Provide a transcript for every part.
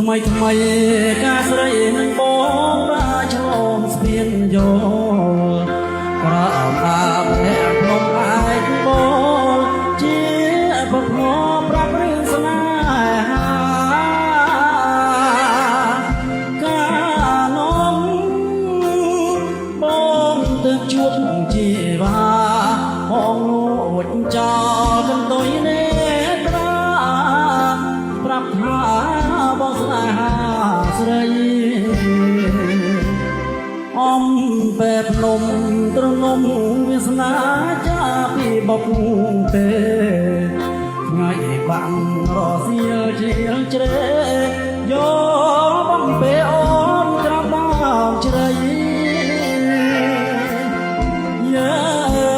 ថ្មីការស្រីនឹងបងរាជឡងស្ពានយោក្រអមអាព្រះភ្នំឯកបលជាបុកមកប្រាប់រឿងស្នេហាការនំបងទៅជួបជីវ៉ាហងលួចចោលកន្ទុយនេត្រាប្រាប់ថាបងស្នេហាស្រីអំបែបនំត្រនំវាសនាចាពីបុកទេថ្ងៃបាំងរសៀលជាជ្រេយកបំពេអូនក្រាបដល់ជ្រៃយើ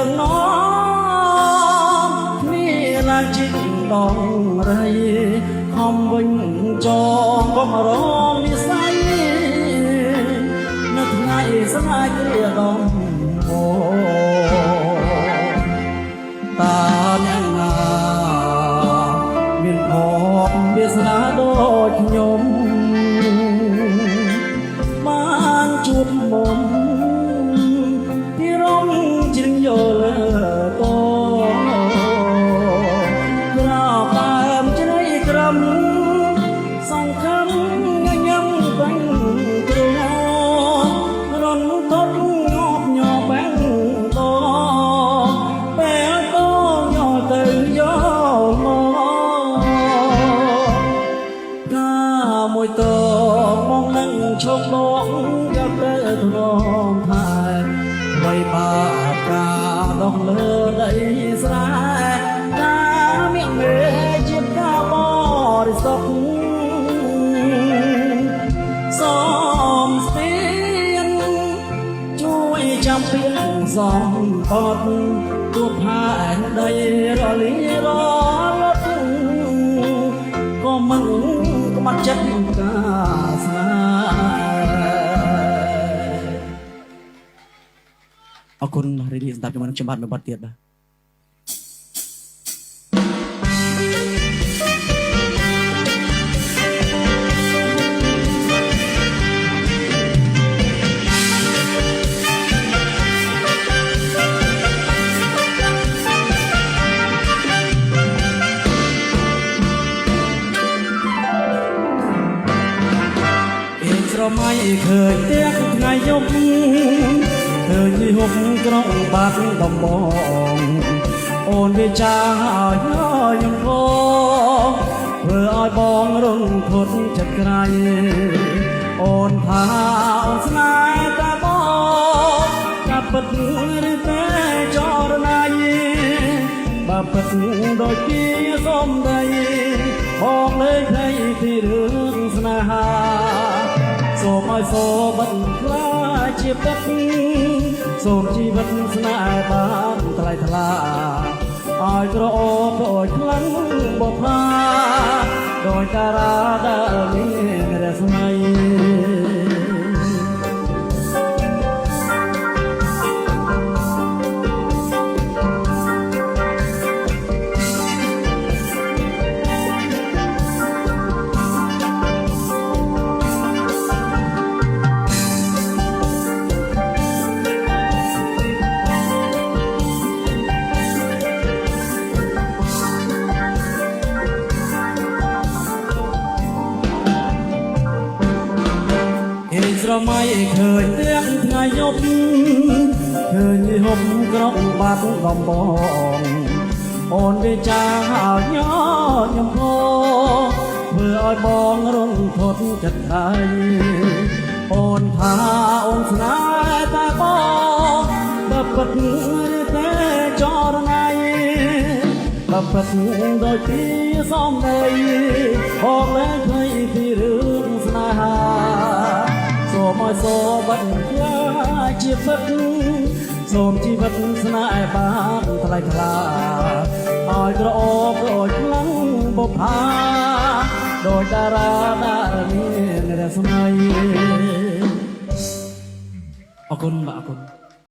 ងនំគ្នាឡើងជីកដងរៃហំវិញចងកុំរងនិស័យនៅថ្ងៃស្នេហ៍គ្រាដំបូងតាអ្នកណាមានភ័ព្វវាសនាដូចខ្ញុំបានជួបមុំពីរំជ្រឹងយល់តក្រោបតាមជ្រៃក្រំសង្ឃឹមញញឹមបាញ់គ្រូរនតត់ងាប់ញ័របាំងតពេលតញ័រទៅយកមកការមួយតមកនឹងឈប់ដងយកទៅធ្នមថែໄວបាការដោះលើដីស្រែការមានមេជាការបរិសុទ្ធសំស្ពានជួយចាំពីសំពត់ទួផែនដីរលីរលត់ក៏មិនក្បត់ចិត្តការស្នេហ៍អរគុណរីករាយស្ដាប់ជាមួយនឹងខ្ញុំបាទមួយបទទៀតបាទស្រមៃឃើញទាំងថ្ងៃយប់ឃើញហុកក្រុងបាត់ដំបងអូនវាចាហើយខ្ញុំផងធ្វើឲ្យបងរំភត់ចិត្តក្រៃអូនថាអូនស្នេហ៍តែបងកាប់ពិតឬតែចរណៃបើពិតដូចជាសំដីបងលេងភ្លេងពីរឿងស្នេហាសូមឲ្យសូបិទខ្លាជាពិតសូមជីវិតស្នេហ៍បានថ្លៃថ្លាឲ្យក្រអូបដូចខ្លាំងបបផាដោយតារាដែលមានរស្មីស្រមៃឃើញទាំងថ្ងៃយប់ឃើញហុកក្រុងបាត់ដំបងអូនវាចាហើយខ្ញុំផងធ្វើឲ្យបងរំភត់ចិត្តដៃអូនថាអូនស្នេហ៍តែបងបើពិតឬតែចរណៃបើពិតដូចពីសំដីបងលែងឃើញពីរឿងស្នេហាសូមឲ្យសូបិទខ្លាជាពិតសូមជីវិតស្នេហ៍បានថ្លៃថ្លាឲ្យក្រអូបដូចខ្លាំងបុប្ផាដោយតារាដែលមានរស្មីអរគុណបាទអរគុណ